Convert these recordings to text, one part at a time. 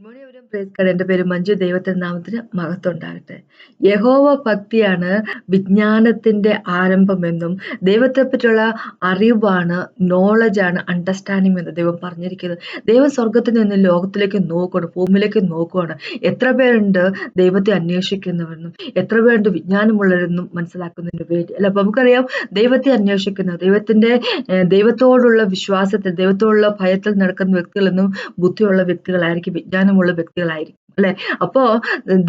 Morning praise card. എൻ്റെ പേര് മഞ്ജു. ദൈവത്തിന്റെ നാമത്തിന് മഹത്വം ഉണ്ടാകട്ടെ. യഹോവ ഭക്തിയാണ് വിജ്ഞാനത്തിന്റെ ആരംഭമെന്നും ദൈവത്തെ പറ്റിയുള്ള അറിവാണ്, നോളജാണ്, അണ്ടർസ്റ്റാൻഡിംഗ് എന്ന് ദൈവം പറഞ്ഞിരിക്കുന്നത്. ദൈവം സ്വർഗത്തിൽ നിന്ന് ലോകത്തിലേക്ക് നോക്കുകയാണ്, ഭൂമിയിലേക്ക് നോക്കുകയാണ്. എത്ര പേരുണ്ട് ദൈവത്തെ അന്വേഷിക്കുന്നവരെന്നും എത്ര പേരുണ്ട് വിജ്ഞാനമുള്ളവരെന്നും മനസ്സിലാക്കുന്നതിന് വേണ്ടി അല്ല. അപ്പൊ നമുക്കറിയാം, ദൈവത്തെ അന്വേഷിക്കുന്ന ദൈവത്തോടുള്ള വിശ്വാസത്തിൽ, ദൈവത്തോടുള്ള ഭയത്തിൽ നടക്കുന്ന വ്യക്തികളെന്നും ബുദ്ധിയുള്ള വ്യക്തികളായിരിക്കും, വിജ്ഞാനമുള്ള വ്യക്തികളായിരിക്കും, അല്ലെ? അപ്പോ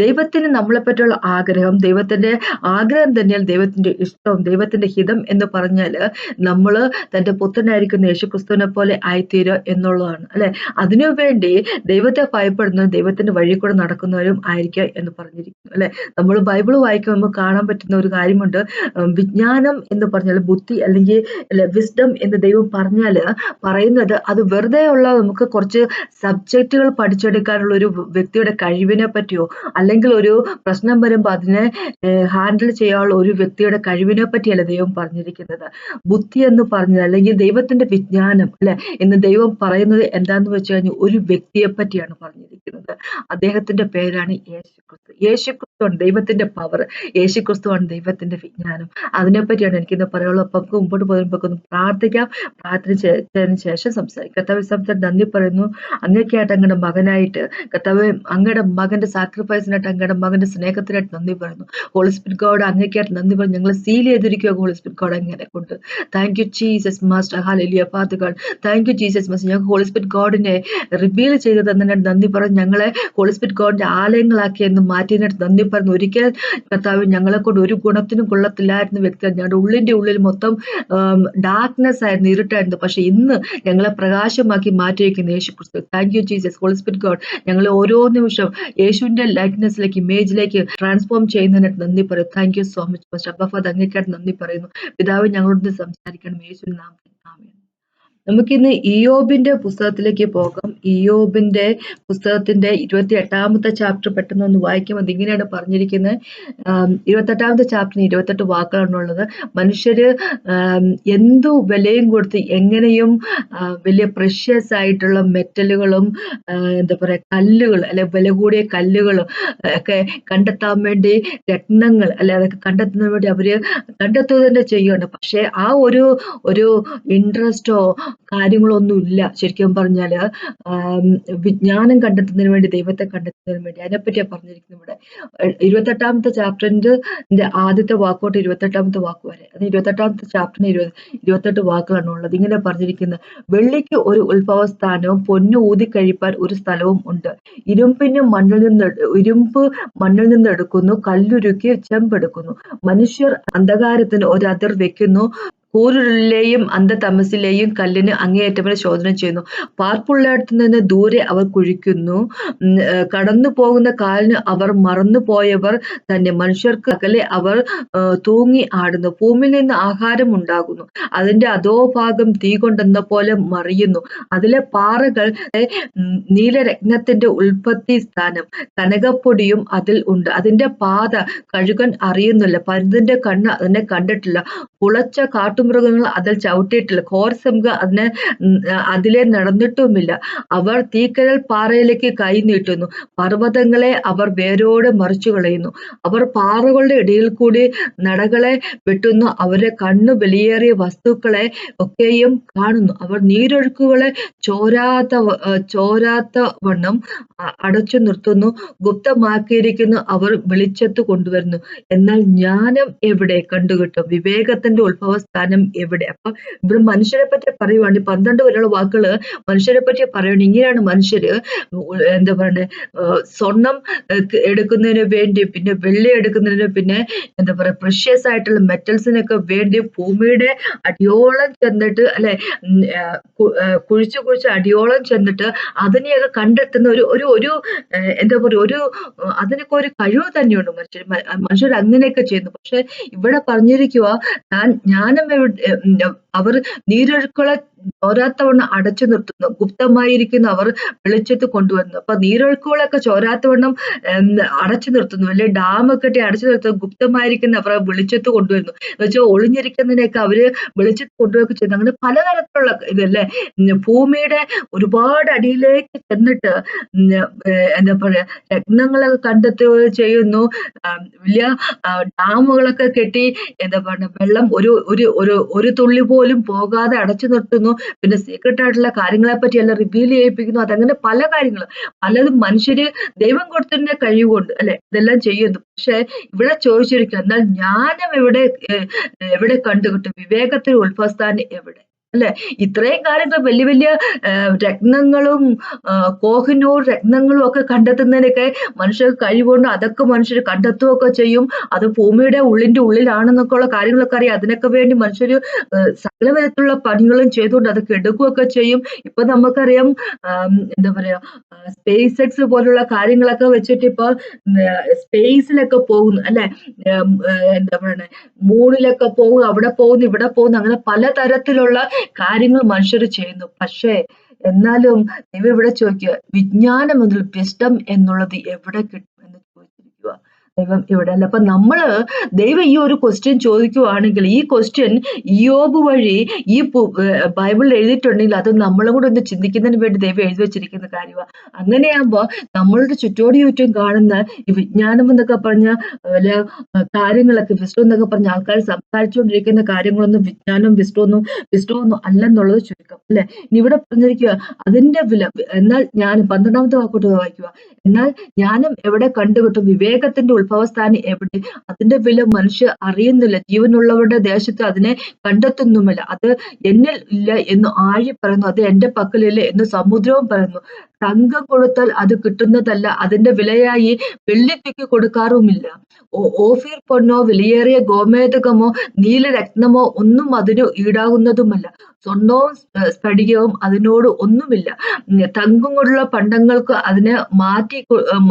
ദൈവത്തിന് നമ്മളെ പറ്റിയുള്ള ആഗ്രഹം, ദൈവത്തിന്റെ ആഗ്രഹം തന്നെയാണ് ദൈവത്തിന്റെ ഇഷ്ടം, ദൈവത്തിന്റെ ഹിതം എന്ന് പറഞ്ഞാല് നമ്മള് തന്റെ പുത്രനായിരിക്കുന്ന യേശുക്രിസ്തുവിനെ പോലെ ആയിത്തീരുക എന്നുള്ളതാണ്, അല്ലെ? അതിനുവേണ്ടി ദൈവത്തെ ഭയപ്പെടുന്നവരും ദൈവത്തിന്റെ വഴി കൂടെ നടക്കുന്നവരും ആയിരിക്കുക എന്ന് പറഞ്ഞിരിക്കുന്നു, അല്ലെ? നമ്മൾ ബൈബിൾ വായിക്കുമ്പോൾ കാണാൻ പറ്റുന്ന ഒരു കാര്യമുണ്ട്. വിജ്ഞാനം എന്ന് പറഞ്ഞാൽ ബുദ്ധി, അല്ലെങ്കിൽ വിസ്ഡം എന്ന് ദൈവം പറഞ്ഞാല് പറയുന്നത് അത് വെറുതെ ഉള്ള നമുക്ക് കുറച്ച് സബ്ജക്റ്റുകൾ പഠിച്ചെടുക്കാനുള്ള ഒരു വ്യക്തിയുടെ കഴിവിനെ പറ്റിയോ, അല്ലെങ്കിൽ ഒരു പ്രശ്നം വരുമ്പോൾ അതിനെ ഹാൻഡിൽ ചെയ്യാനുള്ള ഒരു വ്യക്തിയുടെ കഴിവിനെ പറ്റിയല്ല ദൈവം പറഞ്ഞിരിക്കുന്നത്. ബുദ്ധി എന്ന് പറഞ്ഞത്, അല്ലെങ്കിൽ ദൈവത്തിന്റെ വിജ്ഞാനം, അല്ലെ, എന്ന് ദൈവം പറയുന്നത് എന്താന്ന് വെച്ച് കഴിഞ്ഞാൽ ഒരു വ്യക്തിയെ പറ്റിയാണ് പറഞ്ഞിരിക്കുന്നത്. അദ്ദേഹത്തിന്റെ പേരാണ് യേശുക്രിസ്തു. യേശുക്രിസ്തുവാണ് ദൈവത്തിന്റെ പവർ, യേശുക്രിസ്തുവാണ് ദൈവത്തിന്റെ വിജ്ഞാനം. അതിനെപ്പറ്റിയാണ് എനിക്കിന്ന് പറയുള്ളൂ. അപ്പൊ നമുക്ക് മുമ്പോട്ട് പോകുമ്പോൾ ഒന്ന് പ്രാർത്ഥിക്കാം. പ്രാർത്ഥിച്ചതിന് ശേഷം സംസാരിക്കാം. കർത്താവേ, സംസാരം നന്ദി പറയുന്നു. അങ്ങേക്കായിട്ട് അങ്ങയുടെ മകനായിട്ട്, കർത്താവേ, അങ്ങയുടെ മകന്റെ സാക്രിഫൈസിനായിട്ട്, അങ്ങയുടെ മകന്റെ സ്നേഹത്തിനായിട്ട് നന്ദി പറയുന്നു. ഹോളി സ്പിരിറ്റ് ഗോഡ്, അങ്ങേക്കായിട്ട് നന്ദി പറഞ്ഞു. ഞങ്ങൾ സീൽ ചെയ്തിരിക്കുക ഹോളി സ്പിരിറ്റ് ഗോഡ് അങ്ങനെ കൊണ്ട്. Thank you Jesus master. Hallelujah. Father God, thank you Jesus master. ഞങ്ങൾക്ക് ഹോളി സ്പിരിറ്റ് ഗോഡിനെ റിവീൽ ചെയ്ത് തന്നതിനായിട്ട് നന്ദി പറഞ്ഞു. ഞങ്ങളെ ഹോളി സ്പിരിറ്റ് ഗോഡിന്റെ ആലയങ്ങളാക്കി എന്ന് മാറ്റിയതിനായിട്ട് നന്ദി പറഞ്ഞു. ഒരിക്കൽ കർത്താവ് ഞങ്ങളെ കൊണ്ട് ഒരു ഗുണത്തിനും കൊള്ളത്തില്ലായിരുന്ന വ്യക്തികൾ, ഞങ്ങളുടെ ഉള്ളിന്റെ ഉള്ളിൽ മൊത്തം ഡാർക്ക്നെസ് ആയിരുന്നു, ഇരുട്ടായിരുന്നു. പക്ഷെ ഇന്ന് ഞങ്ങളെ പ്രകാശമാക്കി മാറ്റിയിരിക്കുന്ന Yesu Kristu. Thank you Jesus. Holy spirit God, ഞങ്ങളെ ഓരോ നിമിഷം യേശുവിന്റെ ലൈക്നെസ്സിലേക്ക്, ഇമേജിലേക്ക് ട്രാൻസ്ഫോം ചെയ്യുന്നതിനായിട്ട് നന്ദി പറയും. Thank you so much master. അബ്ബാ ഫാദർ, അങ്ങേക്കായിട്ട് നന്ദി പറയുന്നു. പിതാവ്, ഞങ്ങളോട് സംസാരിക്കണം യേശുവിന്റെ നാമത്തിൽ. ആമേൻ. നമുക്കിന്ന് ഇയ്യോബിന്റെ പുസ്തകത്തിലേക്ക് പോകാം. ഇയ്യോബിന്റെ പുസ്തകത്തിന്റെ 28ാമത്തെ ചാപ്റ്റർ പെട്ടെന്ന് ഒന്ന് വായിക്കും. അതിങ്ങനെയാണ് പറഞ്ഞിരിക്കുന്നത്. 28ാമത്തെ ചാപ്റ്ററിന് 28 വാക്കുകളാണുള്ളത്. മനുഷ്യര് എന്തു വിലയും കൊടുത്ത് എങ്ങനെയും വലിയ പ്രഷ്യസ് ആയിട്ടുള്ള മെറ്റലുകളും എന്താ പറയാ കല്ലുകൾ, അല്ലെ വില കൂടിയ കല്ലുകൾ ഒക്കെ കണ്ടെത്താൻ വേണ്ടി, രത്നങ്ങൾ അല്ലെ അതൊക്കെ കണ്ടെത്തുന്നതിന് വേണ്ടി അവര് കണ്ടെത്തുക തന്നെ ചെയ്യുന്നുണ്ട്. പക്ഷെ ആ ഒരു ഇൻട്രസ്റ്റോ കാര്യങ്ങളൊന്നും ഇല്ല. ശരിക്കും പറഞ്ഞാല് വിജ്ഞാനം കണ്ടെത്തുന്നതിന് വേണ്ടി, ദൈവത്തെ കണ്ടെത്തുന്നതിന് വേണ്ടി. അതിനെപ്പറ്റിയാ പറഞ്ഞിരിക്കുന്നത് ഇവിടെ. 28ാമത്തെ ചാപ്റ്ററിന്റെ ആദ്യത്തെ വാക്കോട്ട് 28ാമത്തെ വാക്ക് വരെ, അത് 28ാമത്തെ ചാപ്റ്ററിന് 28 വാക്കുകളാണ് ഉള്ളത്. ഇങ്ങനെ പറഞ്ഞിരിക്കുന്നത്: വെള്ളിക്ക് ഒരു ഉത്ഭവസ്ഥാനവും പൊന്നു ഊതിക്കഴിപ്പാൻ ഒരു സ്ഥലവും ഉണ്ട്. ഇരുമ്പ് മണ്ണിൽ നിന്ന് എടുക്കുന്നു, കല്ലുരുക്കി ചെമ്പെടുക്കുന്നു. മനുഷ്യർ അന്ധകാരത്തിന് ഒരു അതിർ വെക്കുന്നു, കൂരിരുളിലെയും അന്ധതമസിലെയും കല്ലിന് അങ്ങേയറ്റം വരെ ശോധന ചെയ്യുന്നു. പാർപ്പുള്ളിടത്തു നിന്ന് ദൂരെ അവർ കുഴിക്കുന്നു, കടന്നു പോകുന്ന കാലിന് അവർ മറന്നുപോയവർ തന്നെ. മനുഷ്യർക്ക് അകലെ അവർ തൂങ്ങി ആടുന്നു. ഭൂമിയിൽ നിന്ന് ആഹാരം ഉണ്ടാകുന്നു, അതിന്റെ അധോഭാഗം തീ കൊണ്ടെന്ന പോലെ മറിയുന്നു. അതിലെ പാറകൾ നീലരത്നത്തിന്റെ ഉൽപ്പത്തി സ്ഥാനം, കനകപ്പൊടിയും അതിൽ ഉണ്ട്. അതിന്റെ പാത കഴുകൻ അറിയുന്നില്ല, പരുന്തിന്റെ കണ്ണ് അതിനെ കണ്ടിട്ടില്ല, പുളച്ച കാട്ടുമൃഗങ്ങൾ അതിൽ ചവിട്ടിയിട്ടില്ല, ഘോരസിംഹം അതിലെ നടന്നിട്ടുമില്ല. അവർ തീക്കനൽ പാറയിലേക്ക് കൈ നീട്ടുന്നു, പർവ്വതങ്ങളെ അവർ വേരോടെ മറിച്ചു കളയുന്നു. അവർ പാറകളുടെ ഇടയിൽ കൂടി നടകളെ വെട്ടുന്നു, അവരുടെ കണ്ണു വിലയേറിയ വസ്തുക്കളെ ഒക്കെയും കാണുന്നു. അവർ നീരൊഴുക്കുകളെ ചോരാത്ത വണ്ണം അടച്ചു നിർത്തുന്നു, ഗുപ്തമാക്കിയിരിക്കുന്നു, അവർ വെളിച്ചത്ത് കൊണ്ടുവരുന്നു. എന്നാൽ ജ്ഞാനം എവിടെ കണ്ടുകിട്ടും? വിവേകത്തിന്റെ ഉത്ഭവസ്ഥാനം എവിടെ? അപ്പൊ ഇവിടെ മനുഷ്യരെ പറ്റി പറയുവാണ്. 12 വരെയുള്ള വാക്കുകള് മനുഷ്യരെ പറ്റി പറയുകയാണ്. ഇങ്ങനെയാണ് മനുഷ്യര് എന്താ പറയണ്ടേ, സ്വർണം എടുക്കുന്നതിന് വേണ്ടി, പിന്നെ വെള്ളി എടുക്കുന്നതിന്, പിന്നെ എന്താ പറയാ പ്രഷ്യസ് ആയിട്ടുള്ള മെറ്റൽസിനൊക്കെ വേണ്ടി ഭൂമിയുടെ അടിയോളം ചെന്നിട്ട്, അല്ലെ, കുഴിച്ച് അടിയോളം ചെന്നിട്ട് അതിനെയൊക്കെ കണ്ടെത്തുന്ന ഒരു എന്താ പറയുക, അതിനൊക്കെ ഒരു കഴിവ് തന്നെയുണ്ട് മനുഷ്യർ അങ്ങനെയൊക്കെ ചെയ്യുന്നു. പക്ഷെ ഇവിടെ പറഞ്ഞിരിക്കുക, താൻ ജ്ഞാനം അവർ നീരൊഴുക്കുകളെ ചോരാത്തവണ്ണം അടച്ചു നിർത്തുന്നു. ഗുപ്തമായിരിക്കുന്ന അവർ വെളിച്ചത്ത് കൊണ്ടുവരുന്നു. അപ്പൊ നീരൊഴുക്കുകളൊക്കെ ചോരാത്തവണ്ണം അടച്ചു നിർത്തുന്നു, അല്ലെ ഡാമൊക്കെ കെട്ടി അടച്ചു നിർത്തുന്നു. ഗുപ്തമായിരിക്കുന്ന അവർ വെളിച്ചത്ത് കൊണ്ടുവരുന്നു എന്ന് വെച്ചാൽ ഒളിഞ്ഞിരിക്കുന്നതിനെയൊക്കെ അവര് വെളിച്ചത്ത് കൊണ്ടുവരിക ചെയ്യുന്നു. അങ്ങനെ പലതരത്തിലുള്ള ഇതല്ലേ, ഭൂമിയുടെ ഒരുപാട് അടിയിലേക്ക് ചെന്നിട്ട് എന്താ പറയാ രത്നങ്ങളൊക്കെ കണ്ടെത്തുകയോ ചെയ്യുന്നു. വലിയ ഡാമുകളൊക്കെ കെട്ടി എന്താ പറയുക വെള്ളം ഒരു ഒരു ഒരു ഒരു തുള്ളി പോലും പോകാതെ അടച്ചു നിർത്തുന്നു. പിന്നെ സീക്രട്ട് ആയിട്ടുള്ള കാര്യങ്ങളെ പറ്റി എല്ലാം റിവീൽ ചെയ്യിപ്പിക്കുന്നു. അതങ്ങനെ പല കാര്യങ്ങളും പലതും മനുഷ്യര് ദൈവം കൊടുത്തതിന്റെ കഴിവുകൊണ്ട് അല്ലെ ഇതെല്ലാം ചെയ്യുന്നു. പക്ഷെ ഇവിടെ ചോദിച്ചിരിക്കുക, എന്നാൽ ജ്ഞാനം എവിടെ കണ്ടുകിട്ടും, വിവേകത്തിന് ഉത്ഭവസ്ഥാനം എവിടെ, അല്ലെ? ഇത്രയും കാര്യങ്ങൾ വലിയ വലിയ രത്നങ്ങളും കോഹിനൂർ രത്നങ്ങളും ഒക്കെ കണ്ടെത്തുന്നതിനൊക്കെ മനുഷ്യർക്ക് കഴിവുണ്ട്. അതൊക്കെ മനുഷ്യർ കണ്ടെത്തുകയൊക്കെ ചെയ്യും. അത് ഭൂമിയുടെ ഉള്ളിലാണെന്നൊക്കെ ഉള്ള കാര്യങ്ങളൊക്കെ അറിയാം. അതിനൊക്കെ വേണ്ടി മനുഷ്യര് സകല വിധത്തിലുള്ള പണികളും ചെയ്തുകൊണ്ട് അതൊക്കെ എടുക്കുകയൊക്കെ ചെയ്യും. ഇപ്പൊ നമുക്കറിയാം എന്താ പറയാ സ്പേസ് എക്സ് പോലുള്ള കാര്യങ്ങളൊക്കെ വെച്ചിട്ട് ഇപ്പൊ സ്പേസിലൊക്കെ പോകുന്നു, അല്ലെ? എന്താ പറയണേ മൂണിലൊക്കെ പോകുന്നു, അവിടെ പോകുന്നു, ഇവിടെ പോകുന്നു, അങ്ങനെ പലതരത്തിലുള്ള കാര്യങ്ങൾ മനുഷ്യർ ചെയ്യുന്നു. പക്ഷേ എന്നാലും ദൈവം ഇവിടെ ചോദിക്കുക, വിജ്ഞാനം എന്നുള്ള വിസ്ഡം എന്നുള്ളത് എവിടെ കിട്ടും എന്ന് ചോദിച്ചിരിക്കുക ദൈവം ഇവിടെ അല്ല. അപ്പൊ ദൈവം ഈ ഒരു ക്വസ്റ്റ്യൻ ചോദിക്കുവാണെങ്കിൽ ഈ ക്വസ്റ്റ്യൻ ഇയ്യോബ് വഴി ഈ ബൈബിളിൽ എഴുതിയിട്ടുണ്ടെങ്കിൽ അത് നമ്മളും കൂടെ ഒന്ന് ചിന്തിക്കുന്നതിന് വേണ്ടി ദൈവം എഴുതി വെച്ചിരിക്കുന്ന കാര്യമാണ്. അങ്ങനെയാകുമ്പോ നമ്മളുടെ ചുറ്റും കാണുന്ന ഈ വിജ്ഞാനം എന്നൊക്കെ പറഞ്ഞ കാര്യങ്ങളൊക്കെ വിസ്ഡം എന്നൊക്കെ പറഞ്ഞ ആൾക്കാർ സംസാരിച്ചുകൊണ്ടിരിക്കുന്ന കാര്യങ്ങളൊന്നും വിസ്ഡമൊന്നും അല്ലെന്നുള്ളത് ചുരുക്കം, അല്ലെ? ഇനി ഇവിടെ പറഞ്ഞിരിക്കുക അതിന്റെ വില. എന്നാൽ ഞാൻ 12ാമത്തെ വാക്കോട്ട് വായിക്കുക, എന്നാൽ ജ്ഞാനം എവിടെ കണ്ടുകിട്ടും, വിവേകത്തിന്റെ ഉത്ഭവസ്ഥാനം എവിടെ, അതിന്റെ വില മനുഷ്യർ അറിയുന്നില്ല. ജീവനുള്ളവരുടെ ദേശത്ത് അതിനെ കണ്ടെത്തുന്നുമില്ല. അത് എന്നിൽ ഇല്ല എന്ന് ആഴി പറയുന്നു, അത് എന്റെ പക്കലില്ല എന്ന് സമുദ്രവും പറയുന്നു. തങ്കം കൊടുത്താൽ അത് കിട്ടുന്നതല്ല, അതിന്റെ വിലയായി വെള്ളിത്തൂക്കി കൊടുക്കാറുമില്ല. ഓഫീർ പൊന്നോ വിലയേറിയ ഗോമേതകമോ നീലരത്നമോ ഒന്നും അതിനു ഈടാകുന്നതുമല്ല. സ്വർണവും സ്ഫടികവും അതിനോട് ഒന്നുമില്ല. തങ്കം കൊണ്ടുള്ള പണ്ടങ്ങൾക്ക് അതിനെ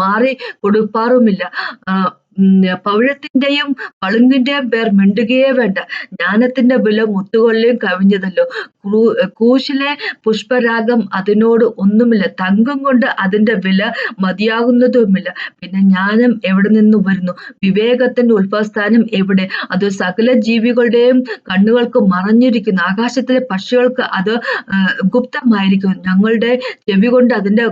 മാറി കൊടുപ്പാറുമില്ല. പവിഴത്തിന്റെയും പളുങ്കിന്റെയും പേർ മിണ്ടുകയേ വേണ്ട. ജ്ഞാനത്തിന്റെ വില മുത്തുകൊള്ളിയും കവിഞ്ഞതല്ലോ. കൂശിലെ പുഷ്പരാഗം അതിനോട് ഒന്നുമില്ല. തങ്കം കൊണ്ട് അതിന്റെ വില മതിയാകുന്നതുമില്ല. പിന്നെ ജ്ഞാനം എവിടെ നിന്ന് വരുന്നു, വിവേകത്തിന്റെ ഉത്ഭവസ്ഥാനം എവിടെ? അത് സകല ജീവികളുടെയും കണ്ണുകൾക്ക് മറഞ്ഞിരിക്കുന്നു. ആകാശത്തിലെ പക്ഷികൾക്ക് അത് ഗുപ്തമായിരിക്കുന്നു. ഞങ്ങളുടെ ചെവി കൊണ്ട് അതിന്റെ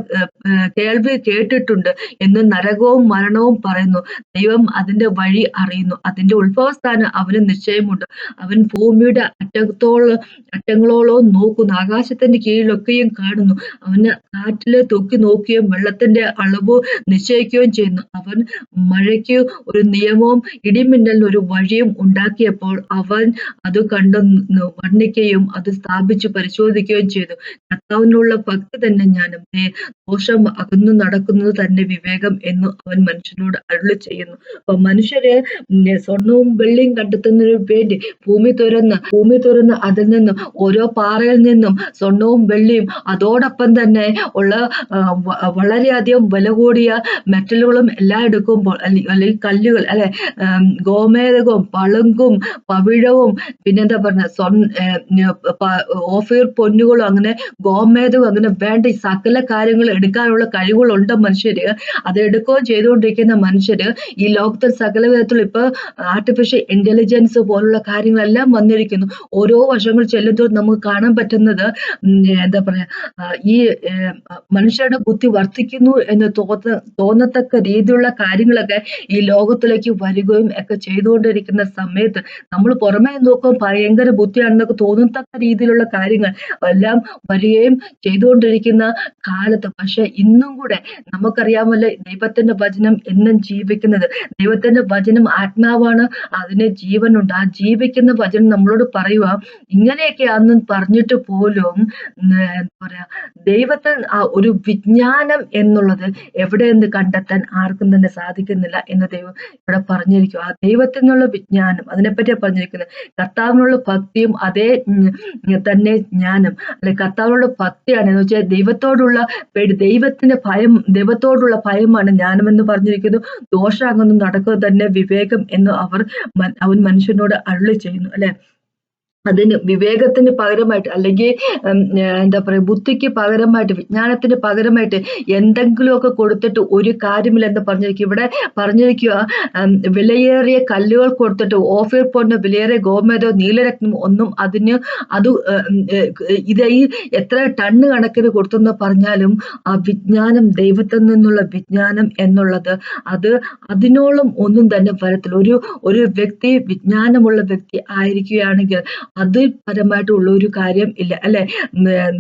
കേൾവി കേട്ടിട്ടുണ്ട് എന്ന് നരകവും മരണവും പറയുന്നു. ദൈവം അതിന്റെ വഴി അറിയുന്നു, അതിന്റെ ഉത്ഭവസ്ഥാനം അവന് നിശ്ചയമുണ്ട്. അവൻ ഭൂമിയുടെ അറ്റങ്ങളോളം നോക്കുന്നു, ആകാശത്തിന്റെ കീഴിലൊക്കെയും കാണുന്നു. അവന് കാറ്റില് തൂക്കി നോക്കുകയും വെള്ളത്തിന്റെ അളവ് നിശ്ചയിക്കുകയും ചെയ്യുന്നു. അവൻ മഴയ്ക്ക് ഒരു നിയമവും ഇടിമിന്നലിന് ഒരു വഴിയും ഉണ്ടാക്കിയപ്പോൾ അവൻ അത് കണ്ടു വർണ്ണിക്കുകയും അത് സ്ഥാപിച്ച് പരിശോധിക്കുകയും ചെയ്തു. കർത്താവിനുള്ള ഭക്തി തന്നെ ജ്ഞാനം, ദോഷം അകന്നു നടക്കുന്നത് തന്നെ വിവേകം എന്ന് അവൻ മനുഷ്യനോട് അരുളി ചെയ്യുന്നു. അപ്പൊ മനുഷ്യര് സ്വർണവും വെള്ളിയും കണ്ടെത്തുന്നതിന് വേണ്ടി ഭൂമി തുറന്ന് അതിൽ നിന്നും ഓരോ പാറയിൽ നിന്നും സ്വർണവും വെള്ളിയും അതോടൊപ്പം തന്നെ ഉള്ള വളരെയധികം വില കൂടിയ മെറ്റലുകളും എല്ലാം എടുക്കുമ്പോൾ അല്ലെങ്കിൽ കല്ലുകൾ, അല്ലെ, ഗോമേതകവും പളുങ്കും പവിഴവും പിന്നെന്താ പറഞ്ഞ ഓഫീർ പൊന്നുകളും അങ്ങനെ ഗോമേതവും അങ്ങനെ വേണ്ട ഈ സകല കാര്യങ്ങൾ എടുക്കാനുള്ള കഴിവുകളുണ്ട് മനുഷ്യര്. അത് എടുക്കുകയും ചെയ്തുകൊണ്ടിരിക്കുന്ന മനുഷ്യര് ഈ ലോകത്തിൽ സകല വിധത്തിലുള്ള ഇപ്പൊ ആർട്ടിഫിഷ്യൽ ഇന്റലിജൻസ് പോലുള്ള കാര്യങ്ങളെല്ലാം വന്നിരിക്കുന്നു. ഓരോ വർഷങ്ങൾ ചെല്ലുമ്പോൾ നമുക്ക് കാണാൻ പറ്റുന്നത് എന്താ പറയാ ഈ മനുഷ്യരുടെ ബുദ്ധി വർദ്ധിക്കുന്നു എന്ന് തോന്നത്തക്ക രീതിയിലുള്ള കാര്യങ്ങളൊക്കെ ഈ ലോകത്തിലേക്ക് വരികയും ഒക്കെ ചെയ്തുകൊണ്ടിരിക്കുന്ന സമയത്ത് നമ്മൾ പുറമേ നോക്കുമ്പോൾ ഭയങ്കര ബുദ്ധിയാണെന്നൊക്കെ തോന്നത്തക്ക രീതിയിലുള്ള കാര്യങ്ങൾ എല്ലാം വരികയും ചെയ്തുകൊണ്ടിരിക്കുന്ന കാലത്ത്, പക്ഷെ ഇന്നും കൂടെ നമുക്കറിയാമല്ലോ ദൈവത്തിന്റെ വചനം എന്നും ജീവിക്കുന്നത്. ദൈവത്തിന്റെ വചനം ആത്മാവാണ്, അതിന് ജീവനുണ്ട്. ആ ജീവിക്കുന്ന വചനം നമ്മളോട് പറയുക ഇങ്ങനെയൊക്കെയാണെന്ന് പറഞ്ഞിട്ട് പോലും എന്താ പറയാ ദൈവത്തെ ആ ഒരു വിജ്ഞാനം എന്നുള്ളത് എവിടെയെന്ന് കണ്ടെത്താൻ ആർക്കും തന്നെ സാധിക്കുന്നില്ല എന്ന് ദൈവം ഇവിടെ പറഞ്ഞിരിക്കും. ആ ദൈവത്തിനുള്ള വിജ്ഞാനം അതിനെപ്പറ്റിയാ പറഞ്ഞിരിക്കുന്നത്. കർത്താവിനുള്ള ഭക്തിയും അതേ തന്നെ ജ്ഞാനം, അല്ലെ കർത്താവിനുള്ള ഭക്തിയാണ് എന്ന് വെച്ചാൽ ദൈവത്തോടുള്ള ഭയമാണ് ജ്ഞാനം എന്ന് പറഞ്ഞിരിക്കുന്നു. ദോഷം അങ്ങൊന്നും നടക്കുക തന്നെ വിവേകം എന്ന് അവൻ മനുഷ്യനോട് അരുളി ചെയ്യുന്നു, അല്ലെ? അതിന് വിവേകത്തിന് പകരമായിട്ട് അല്ലെങ്കിൽ എന്താ പറയുക ബുദ്ധിക്ക് പകരമായിട്ട് വിജ്ഞാനത്തിന് പകരമായിട്ട് എന്തെങ്കിലുമൊക്കെ കൊടുത്തിട്ട് ഒരു കാര്യമില്ലെന്ന് പറഞ്ഞിരിക്കും. ഇവിടെ പറഞ്ഞിരിക്കുക വിലയേറിയ കല്ലുകൾ കൊടുത്തിട്ട് ഓഫീർ പൊന്ന് വിലയേറിയ ഗോമേതോ നീലരത്നം ഒന്നും അതിന് അത് ഇത് ഈ എത്ര ടണ്ണ് കണക്കിന് കൊടുത്തെന്ന് പറഞ്ഞാലും ആ വിജ്ഞാനം ദൈവത്തിൽ നിന്നുള്ള വിജ്ഞാനം എന്നുള്ളത് അത് അതിനോളം ഒന്നും തന്നെ വരത്തില്ല. ഒരു വ്യക്തി വിജ്ഞാനമുള്ള വ്യക്തി ആയിരിക്കുകയാണെങ്കിൽ അതിൽ പരമായിട്ടുള്ള ഒരു കാര്യം ഇല്ല അല്ലെ.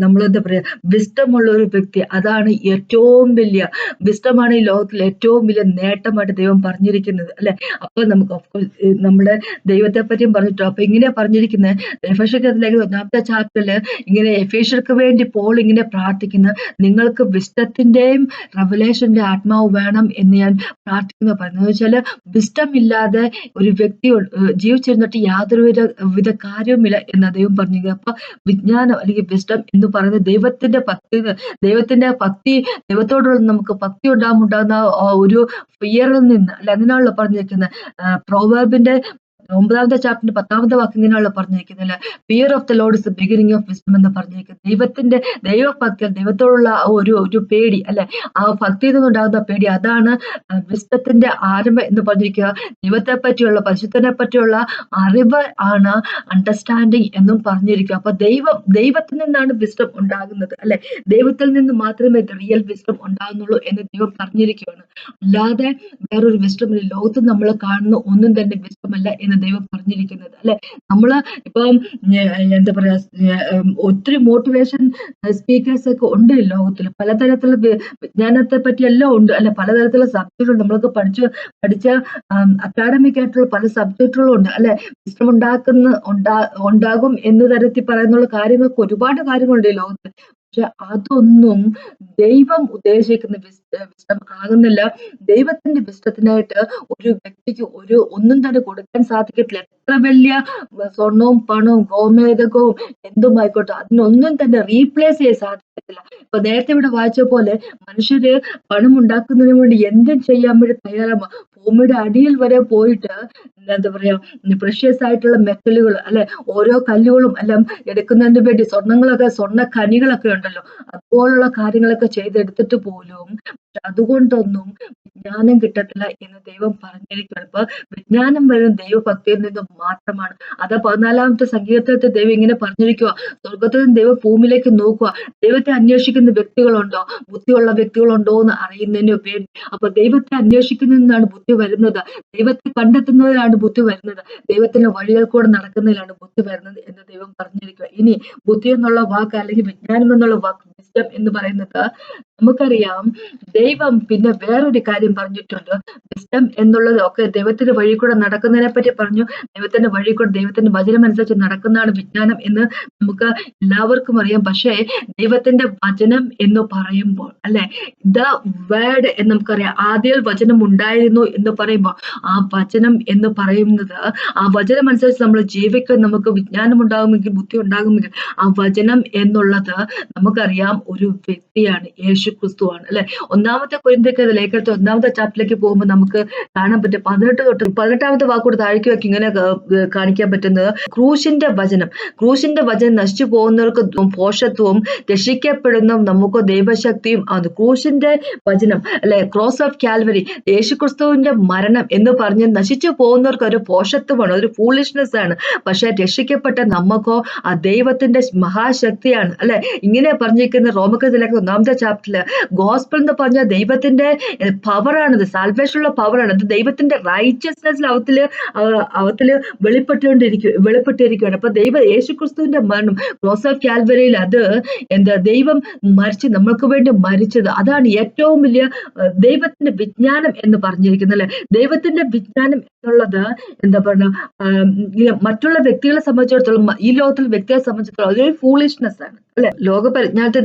നമ്മളെന്താ പറയാ വിസ്ഡമുള്ള ഒരു വ്യക്തി, അതാണ് ഏറ്റവും വലിയ വിസ്ഡമാണ് ഈ ലോകത്തിൽ ഏറ്റവും വലിയ നേട്ടമായിട്ട് ദൈവം പറഞ്ഞിരിക്കുന്നത് അല്ലെ. അപ്പൊ നമുക്ക് നമ്മുടെ ദൈവത്തെ പറ്റിയും പറഞ്ഞിട്ടോ. അപ്പൊ ഇങ്ങനെയാ പറഞ്ഞിരിക്കുന്നത് എഫേസ്യർക്കെതിരെ 1-ാമത്തെ ചാപ്റ്ററില് ഇങ്ങനെ എഫേസ്യർക്ക് വേണ്ടി പോൾ ഇങ്ങനെ പ്രാർത്ഥിക്കുന്ന നിങ്ങൾക്ക് വിസ്ഡത്തിന്റെയും റെവലേഷന്റെ ആത്മാവ് വേണം എന്ന് ഞാൻ പ്രാർത്ഥിക്കുന്ന പറയുന്നത് വെച്ചാല് വിസ്ഡം ഇല്ലാതെ ഒരു വ്യക്തി ജീവിച്ചിരുന്നിട്ട് യാതൊരു വിധ കാര്യവുമില്ല എന്ന് ദൈവം പറഞ്ഞു. അപ്പൊ വിജ്ഞാനം അല്ലെങ്കിൽ വിസ്ഡം എന്ന് പറയുന്നത് ദൈവത്തിന്റെ ഭക്തി ദൈവത്തോടുള്ള നമുക്ക് ഭക്തി ഉണ്ടാകുന്ന ഒരു ഫിയറിൽ നിന്ന് അല്ലെ. അതിനാണല്ലോ പറഞ്ഞിരിക്കുന്നത് പ്രോവർബിന്റെ 9-ാമത്തെ ചാപ്റ്ററിന്റെ 10-ാമത്തെ വാക്യം ഇങ്ങനെയുള്ള പറഞ്ഞിരിക്കുന്നില്ല, fear of the Lord is the beginning of wisdom എന്ന് പറഞ്ഞിരിക്കുന്നത്. ദൈവഭക്തി ദൈവത്തോടുള്ള ഒരു പേടി അല്ലെ, ആ ഭക്തിയിൽ നിന്നുണ്ടാകുന്ന പേടി അതാണ് വിസ്ഡത്തിന്റെ ആരംഭം എന്ന് പറഞ്ഞിരിക്കുക. ദൈവത്തെ പറ്റിയുള്ള പരിശുദ്ധനെ പറ്റിയുള്ള അറിവ് ആണ് അണ്ടർസ്റ്റാൻഡിങ് എന്നും പറഞ്ഞിരിക്കുക. അപ്പൊ ദൈവത്തിൽ നിന്നാണ് വിസ്ഡം ഉണ്ടാകുന്നത് അല്ലെ. ദൈവത്തിൽ നിന്ന് മാത്രമേ റിയൽ വിസ്ഡം ഉണ്ടാകുന്നുള്ളൂ എന്ന് ദൈവം പറഞ്ഞിരിക്കുകയാണ്. അല്ലാതെ വേറൊരു വിസ്ഡം ഇല്ല. ലോകത്ത് നമ്മൾ കാണുന്ന ഒന്നും തന്നെ വിസ്ഡമല്ല എന്ന് ദൈവം പറഞ്ഞിരിക്കുന്നത് അല്ലെ. നമ്മള് ഇപ്പം എന്താ പറയാ ഒത്തിരി മോട്ടിവേഷൻ സ്പീക്കേഴ്സ് ഒക്കെ ഉണ്ട് ലോകത്തിൽ. പലതരത്തിലുള്ള വിജ്ഞാനത്തെ പറ്റി എല്ലാം ഉണ്ട് അല്ലെ. പലതരത്തിലുള്ള സബ്ജക്റ്റുകൾ നമ്മൾക്ക് പഠിച്ച അക്കാഡമിക് ആയിട്ടുള്ള പല സബ്ജക്റ്റുകളും ഉണ്ട് അല്ലെ. വിസ്ഡം ഉണ്ടാകും എന്ന് തരത്തിൽ പറയുന്നുള്ള കാര്യങ്ങൾക്ക് ഒരുപാട് കാര്യങ്ങളുണ്ട് ഈ ലോകത്ത്. പക്ഷെ അതൊന്നും ദൈവം ഉദ്ദേശിക്കുന്ന വിസ്ഡം ആകുന്നില്ല. ദൈവത്തിന്റെ വിസ്ഡത്തിനായിട്ട് ഒരു വ്യക്തിക്ക് ഒന്നും തന്നെ കൊടുക്കാൻ സാധിക്കത്തില്ല. എത്ര വലിയ സ്വർണവും പണവും ഗോമേതകവും എന്തുമായിക്കോട്ടെ അതിനൊന്നും തന്നെ റീപ്ലേസ് ചെയ്യാൻ സാധിക്കത്തില്ല. ഇപ്പൊ നേരത്തെ ഇവിടെ വായിച്ച പോലെ മനുഷ്യര് പണം ഉണ്ടാക്കുന്നതിന് വേണ്ടി എന്തും ചെയ്യാൻ വേണ്ടി തയ്യാറാണ്. ഭൂമിയുടെ അടിയിൽ വരെ പോയിട്ട് എന്താ പറയാ പ്രഷ്യസ് ആയിട്ടുള്ള മെറ്റലുകൾ അല്ലെ, ഓരോ കല്ലുകളും എല്ലാം എടുക്കുന്നതിന് വേണ്ടി സ്വർണ്ണ ഖനികളൊക്കെ ഉണ്ടല്ലോ, അതുപോലുള്ള കാര്യങ്ങളൊക്കെ ചെയ്തെടുത്തിട്ട് പോലും അതുകൊണ്ടൊന്നും വിജ്ഞാനം കിട്ടത്തില്ല എന്ന് ദൈവം പറഞ്ഞിരിക്കുകയാണ്. ഇപ്പൊ വിജ്ഞാനം വരുന്ന ദൈവഭക്തിയിൽ നിന്നും മാത്രമാണ്. അത് 14-ാമത്തെ സങ്കീർത്തനത്തിൽ ദൈവം ഇങ്ങനെ പറഞ്ഞിരിക്കുക, സ്വർഗത്തിൽ നിന്ന് ദൈവം ഭൂമിയിലേക്ക് നോക്കുക, ദൈവത്തെ അന്വേഷിക്കുന്ന വ്യക്തികളുണ്ടോ, ബുദ്ധിയുള്ള വ്യക്തികളുണ്ടോ എന്ന് അറിയുന്നതിന് വേണ്ടി. അപ്പൊ ദൈവത്തെ അന്വേഷിക്കുന്നതിനാണ് ബുദ്ധി വരുന്നത്, ദൈവത്തെ കണ്ടെത്തുന്നതിനാണ് ബുദ്ധി വരുന്നത്, ദൈവത്തിന്റെ വഴികൾ കൂടെ നടക്കുന്നതിലാണ് ബുദ്ധി വരുന്നത് എന്ന് ദൈവം പറഞ്ഞിരിക്കുക. ഇനി ബുദ്ധി എന്നുള്ള വാക്ക് അല്ലെങ്കിൽ വിജ്ഞാനം എന്നുള്ള വാക്ക് വിസ്ഡം എന്ന് പറയുന്നത് നമുക്കറിയാം. ദൈവം പിന്നെ വേറൊരു കാര്യം പറഞ്ഞിട്ടുണ്ട്. വിസ്ഡം എന്നുള്ളത് ഒക്കെ ദൈവത്തിന്റെ വഴി കൂടെ നടക്കുന്നതിനെ പറ്റി പറഞ്ഞു. ദൈവത്തിന്റെ വഴി കൂടെ ദൈവത്തിന്റെ വചനം അനുസരിച്ച് നടക്കുന്നതാണ് വിജ്ഞാനം എന്ന് നമുക്ക് എല്ലാവർക്കും അറിയാം. പക്ഷേ ദൈവത്തിന്റെ വചനം എന്ന് പറയുമ്പോൾ അല്ലെ, ദ വേർഡ് എന്ന് നമുക്കറിയാം. ആദ്യം വചനം ഉണ്ടായിരുന്നു എന്ന് പറയുമ്പോൾ ആ വചനം എന്ന് പറയുന്നത്, ആ വചനം അനുസരിച്ച് നമ്മൾ ജീവിക്കാൻ നമുക്ക് വിജ്ഞാനം ഉണ്ടാകുമെങ്കിൽ ബുദ്ധി ഉണ്ടാകുമെങ്കിൽ ആ വചനം എന്നുള്ളത് നമുക്കറിയാം ഒരു വ്യക്തിയാണ്, യേശു ക്രിസ്തുവാണ് അല്ലെ. 1-ാമത്തെ കൊരിന്ത്യർക്ക് ലേഖനത്തിൽ 1-ാമത്തെ ചാപ്റ്ററിലേക്ക് പോകുമ്പോൾ നമുക്ക് കാണാൻ പറ്റും 18 തൊട്ട് 18-ാമത്തെ വാക്കൂടെ താഴേക്ക് വെക്കി ഇങ്ങനെ കാണിക്കാൻ പറ്റുന്നത്, ക്രൂശിന്റെ വചനം നശിച്ചു പോകുന്നവർക്ക് പോഷത്വവും രക്ഷിക്കപ്പെടുന്ന നമുക്ക് ദൈവശക്തിയും ആണ്. ക്രൂശിന്റെ വചനം അല്ലെ, ക്രോസ് ഓഫ് കാൽവരി, യേശുക്രിസ്തുവിന്റെ മരണം എന്ന് പറഞ്ഞ് നശിച്ചു പോകുന്നവർക്ക് ഒരു പോഷത്വമാണ്, ഒരു ഫൂളിഷ്നെസ് ആണ്. പക്ഷെ രക്ഷിക്കപ്പെട്ട നമുക്കോ ആ ദൈവത്തിന്റെ മഹാശക്തിയാണ് അല്ലെ. ഇങ്ങനെ പറഞ്ഞിരിക്കുന്ന റോമക്കത്തിലേക്ക് 1-ാമത്തെ ചാപ്റ്ററില് ഗോസ്പൽ എന്ന് പറഞ്ഞാൽ ദൈവത്തിന്റെ പവറാണിത്, സാൽവേഷനുള്ള പവറാണ്. അത് ദൈവത്തിന്റെ റൈച്ചസ്നെസ് അവത്തില് വെളിപ്പെട്ടിരിക്കുകയാണ്. അപ്പൊ യേശുക്രിസ്തുവിന്റെ മരണം ക്രോസ് ഓഫ് കാൽവരിയിൽ അത് ദൈവം മരിച്ച് നമ്മൾക്ക് വേണ്ടി മരിച്ചത്, അതാണ് ഏറ്റവും വലിയ ദൈവത്തിന്റെ വിജ്ഞാനം എന്ന് പറഞ്ഞിരിക്കുന്നത് അല്ലെ. ദൈവത്തിന്റെ വിജ്ഞാനം എന്നുള്ളത് എന്താ പറയുക, മറ്റുള്ള വ്യക്തികളെ സംബന്ധിച്ചിടത്തോളം, ഈ ലോകത്തിലെ വ്യക്തികളെ സംബന്ധിച്ചിടത്തോളം അതൊരു ഫൂളിഷ്നെസ് ആണ് അല്ലെ. ലോക പരിജ്ഞാനത്തെ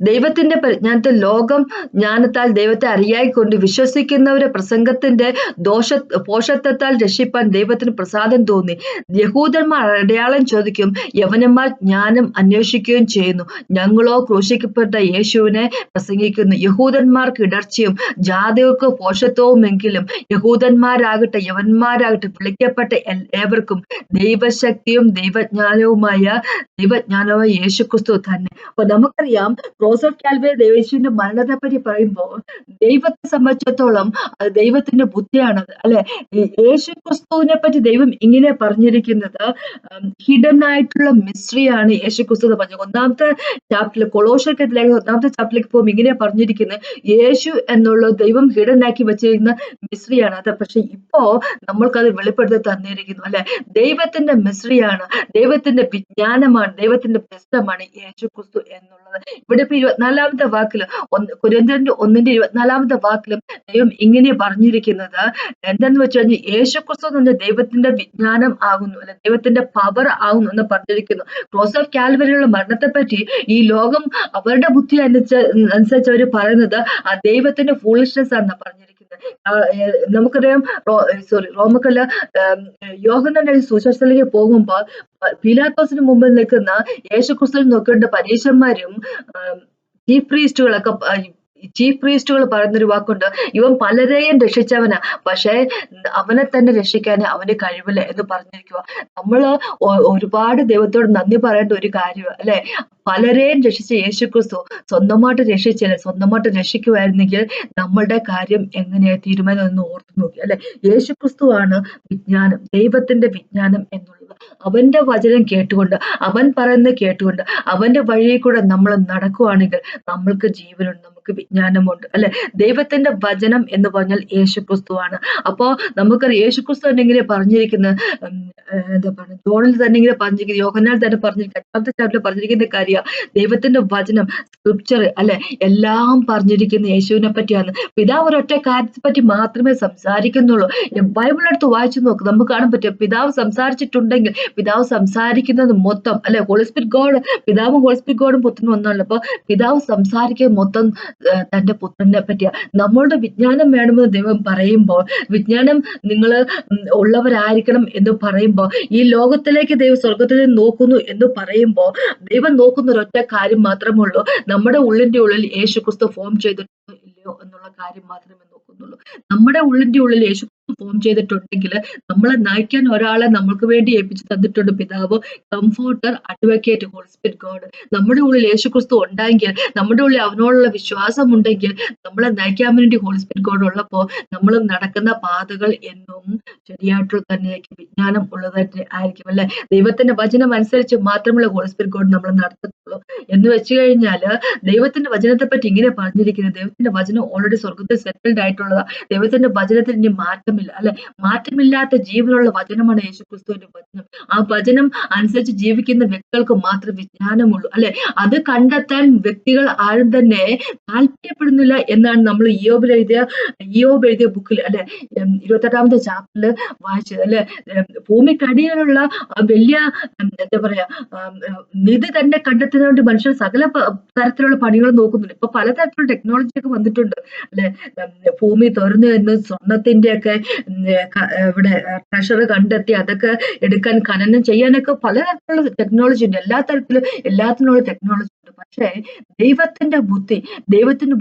ദൈവത്തിന്റെ പരിജ്ഞാനം വിജ്ഞാനത്തിൽ ലോകം ജ്ഞാനത്താൽ ദൈവത്തെ അറിയായിക്കൊണ്ട് വിശ്വസിക്കുന്നവരെ പ്രസംഗത്തിന്റെ പോഷത്വത്താൽ രക്ഷിപ്പാൻ ദൈവത്തിന് പ്രസാദം തോന്നി. യഹൂദന്മാർ അടയാളം ചോദിക്കും, യവനന്മാർ ജ്ഞാനം അന്വേഷിക്കുകയും ചെയ്യുന്നു. ഞങ്ങളോ ക്രൂശിക്കപ്പെട്ട യേശുവിനെ പ്രസംഗിക്കുന്നു. യഹൂദന്മാർക്ക് ഇടർച്ചയും ജാതികൾക്ക് പോഷത്വവുമെങ്കിലും യഹൂദന്മാരാകട്ടെ യവന്മാരാകട്ടെ വിളിക്കപ്പെട്ട ഏവർക്കും ദൈവശക്തിയും ദൈവജ്ഞാനവുമായ യേശുക്രിസ്തു തന്നെ. അപ്പൊ നമുക്കറിയാം, ക്രോസ് ഓഫ് കാൽവറി യേശുവിന്റെ മരണത്തെ പറ്റി പറയുമ്പോൾ ദൈവത്തെ സംബന്ധിച്ചിടത്തോളം അത് ദൈവത്തിന്റെ ബുദ്ധിയാണത്, അല്ലെ? യേശുക്രിസ്തുവിനെ പറ്റി ദൈവം ഇങ്ങനെ പറഞ്ഞിരിക്കുന്നത്, ഹിഡൻ ആയിട്ടുള്ള മിസ്റ്ററിയാണ് യേശുക്രിസ്തു എന്ന് പറഞ്ഞത്. ഒന്നാമത്തെ ചാപ്റ്ററിൽ, കൊളോഷ്യർക്ക് ഒന്നാമത്തെ ചാപ്റ്ററിലേക്ക് പോകുമ്പോൾ ഇങ്ങനെ പറഞ്ഞിരിക്കുന്നത്, യേശു എന്നുള്ള ദൈവം ഹിഡൻ ആക്കി വെച്ചിരിക്കുന്ന മിസ്റ്ററിയാണ് അത്. പക്ഷെ ഇപ്പോ നമ്മൾക്കത് വെളിപ്പെടുത്തി തന്നിരിക്കുന്നു, അല്ലെ? ദൈവത്തിന്റെ മിസ്റ്ററിയാണ്, ദൈവത്തിന്റെ വിജ്ഞാനമാണ്, ദൈവത്തിന്റെ പ്രശ്നമാണ് യേശുക്രിസ്തു എന്നുള്ളത്. ഇവിടെ ഇപ്പൊ 24ാമത്തെ വാക്കില്, കൊരിന്ത്യരുടെ 1:24 വാക്കിലും ദൈവം ഇങ്ങനെ പറഞ്ഞിരിക്കുന്നത് എന്തെന്ന് വെച്ച് കഴിഞ്ഞാൽ, യേശുക്രിസ്തു എന്ന് ദൈവത്തിന്റെ വിജ്ഞാനം ആകുന്നു, അല്ലെ? ദൈവത്തിന്റെ പവർ ആകുന്നു എന്ന് പറഞ്ഞിരിക്കുന്നു. ക്രോസ് ഓഫ് കാൽവരിയുള്ള മരണത്തെ പറ്റി ഈ ലോകം അവരുടെ ബുദ്ധി അനുസരിച്ച് അവർ പറയുന്നത് ആ ദൈവത്തിന്റെ ഫൂളിഷ്നെസ് ആണെന്ന് പറഞ്ഞിരിക്കുന്നത്. നമുക്കറിയാം, റോമക്കല്ല യോഹന്നാന്റെ സുവിശേഷത്തിലേക്ക് പോകുമ്പോൾ പീലാത്തോസിന് മുമ്പിൽ നിൽക്കുന്ന യേശുക്രിസ്തുവിനെ നോക്കേണ്ട പരീശന്മാരും ചീഫ് പ്രീസ്റ്റുകൾ പറയുന്നൊരു വാക്കുണ്ട്, ഇവൻ പലരെയും രക്ഷിച്ചവനാ, പക്ഷെ അവനെ തന്നെ രക്ഷിക്കാൻ അവന് കഴിവില്ല എന്ന് പറഞ്ഞിരിക്കുക. നമ്മള് ഒരുപാട് ദൈവത്തോട് നന്ദി പറയേണ്ട ഒരു കാര്യമാണ്, അല്ലെ? പലരെയും രക്ഷിച്ച യേശുക്രിസ്തു സ്വന്തമായിട്ട് രക്ഷിച്ചില്ല. സ്വന്തമായിട്ട് രക്ഷിക്കുമായിരുന്നെങ്കിൽ നമ്മളുടെ കാര്യം എങ്ങനെയാ തീരുമാനം എന്ന് ഓർത്തു നോക്കി, അല്ലെ? യേശുക്രിസ്തുവാണ് വിജ്ഞാനം, ദൈവത്തിന്റെ വിജ്ഞാനം എന്നുള്ളത്. അവന്റെ വചനം കേട്ടുകൊണ്ട്, അവൻ പറയുന്നത് കേട്ടുകൊണ്ട്, അവന്റെ വഴിയിൽ കൂടെ നമ്മൾ നടക്കുവാണെങ്കിൽ നമ്മൾക്ക് ജീവനുണ്ട്, നമുക്ക് വിജ്ഞാനമുണ്ട്, അല്ലെ? ദൈവത്തിന്റെ വചനം എന്ന് പറഞ്ഞാൽ യേശുക്രിസ്തുവാണ്. അപ്പോ നമുക്കറിയാം, യേശുക്രിസ്തു തന്നെ ഇങ്ങനെ പറഞ്ഞിരിക്കുന്നത്, എന്താ പറയുക, ജോണിൽ തന്നെ ഇങ്ങനെ പറഞ്ഞിരിക്കുന്നത്, യോഹന്നാൻ തന്നെ പറഞ്ഞിരിക്കുന്നത്, 8ാമത്തെ ചാപ്റ്ററിൽ പറഞ്ഞിരിക്കുന്ന കാര്യം ദൈവത്തിന്റെ വചനം, സ്ക്രിപ്ചർ, അല്ലെ? എല്ലാം പറഞ്ഞിരിക്കുന്ന യേശുവിനെ പറ്റിയാണ്. പിതാവ് ഒരൊറ്റ കാര്യത്തെ പറ്റി മാത്രമേ സംസാരിക്കുന്നുള്ളൂ. ബൈബിൾ എടുത്ത് വായിച്ചു നോക്ക്, നമുക്ക് കാണാൻ പറ്റും, പിതാവ് സംസാരിച്ചിട്ടുണ്ടെങ്കിൽ പിതാവ് സംസാരിക്കുന്നത് മൊത്തം, അല്ലെ? ഹോളി സ്പിരിറ്റ് ഗോഡ്, പിതാവും ഹോളി സ്പിരിറ്റ് ഗോഡും പുത്രനും ഒന്നാണല്ലോ. അപ്പൊ പിതാവ് സംസാരിക്കുന്നത് മൊത്തം തന്റെ പുത്രനെ പറ്റിയാ. നമ്മളുടെ വിജ്ഞാനം വേണമെന്ന് ദൈവം പറയുമ്പോൾ, വിജ്ഞാനം നിങ്ങൾ ഉള്ളവരായിരിക്കണം എന്ന് പറയുമ്പോൾ, ഈ ലോകത്തിലേക്ക് ദൈവം സ്വർഗത്തിൽ നിന്ന് നോക്കുന്നു എന്ന് പറയുമ്പോൾ ദൈവം നോക്കുന്ന ഒരൊറ്റ കാര്യം മാത്രമേ ഉള്ളൂ, നമ്മുടെ ഉള്ളിന്റെ ഉള്ളിൽ യേശുക്രിസ്തു ഫോം ചെയ്തിട്ടുണ്ടോ ഇല്ലയോ എന്നുള്ള കാര്യം മാത്രമേ നോക്കുന്നുള്ളൂ. നമ്മുടെ ഉള്ളിന്റെ ഉള്ളിൽ യേശു ഫോം ചെയ്തിട്ടുണ്ടെങ്കിൽ നമ്മളെ നയിക്കാൻ ഒരാളെ നമ്മൾക്ക് വേണ്ടി ഏൽപ്പിച്ചു തന്നിട്ടുണ്ട് പിതാവ്, comforter, advocate, holy spirit God. നമ്മുടെ ഉള്ളിൽ യേശുക്രിസ്തു ഉണ്ടെങ്കിൽ, നമ്മുടെ ഉള്ളിൽ അവനോടുള്ള വിശ്വാസം ഉണ്ടെങ്കിൽ, നമ്മളെ നയിക്കാൻ വേണ്ടി ഹോളി സ്പിരിറ്റ് ഗോഡ് ഉള്ളപ്പോൾ നമ്മൾ നടക്കുന്ന പാതകൾ എന്നും ശരിയായിട്ടുള്ള തന്നെ വിജ്ഞാനം ഉള്ളത് തന്നെ ആയിരിക്കും, അല്ലെ? ദൈവത്തിന്റെ വചനം അനുസരിച്ച് മാത്രമേ ഹോളി സ്പിരിറ്റ് ഗോഡ് നമ്മൾ നടത്തത്തുള്ളൂ. എന്ന് വെച്ച് കഴിഞ്ഞാല് ദൈവത്തിന്റെ വചനത്തെ പറ്റി ഇങ്ങനെ പറഞ്ഞിരിക്കുന്നത്, ദൈവത്തിന്റെ വചനം ഓൾറെഡി സ്വർഗത്തിൽ സെറ്റിൽഡ് ആയിട്ടുള്ളതാ. ദൈവത്തിന്റെ വചനത്തിൽ ഇനി മാറ്റമില്ല, അല്ലെ? മാറ്റമില്ലാത്ത ജീവനുള്ള വചനമാണ് യേശുക്രിസ്തുവിന്റെ വചനം. ആ വചനം അനുസരിച്ച് ജീവിക്കുന്ന വ്യക്തികൾക്ക് മാത്രമേ വിജ്ഞാനമുള്ളൂ, അല്ലെ? അത് കണ്ടെത്താൻ വ്യക്തികൾ ആരും തന്നെ താല്പര്യപ്പെടുന്നില്ല എന്നാണ് നമ്മൾ ഇയ്യോബ് എഴുതിയ ബുക്കിൽ, അല്ലെ, 28ാമത്തെ ചാപ്റ്ററിൽ വായിച്ചത്, അല്ലെ? ഭൂമിക്കടിയിലുള്ള വലിയ, എന്താ പറയാ, നിധി തന്നെ കണ്ടെത്തുന്നതിന് വേണ്ടി മനുഷ്യർ സകല തരത്തിലുള്ള പണികൾ നോക്കുന്നുണ്ട്. ഇപ്പൊ പലതരത്തിലുള്ള ടെക്നോളജി ഒക്കെ വന്നിട്ടുണ്ട്, അല്ലെ? ഭൂമി തുറന്നു എന്ന് സ്വർണത്തിന്റെ ഒക്കെ ഇവിടെ ട്രഷർ കണ്ടെത്തി അതൊക്കെ എടുക്കാൻ, ഖനനം ചെയ്യാനൊക്കെ പലതരത്തിലുള്ള ടെക്നോളജി ഉണ്ട്. എല്ലാത്തിനുള്ള ടെക്നോളജി ഉണ്ട്. പക്ഷേ ദൈവത്തിന്റെ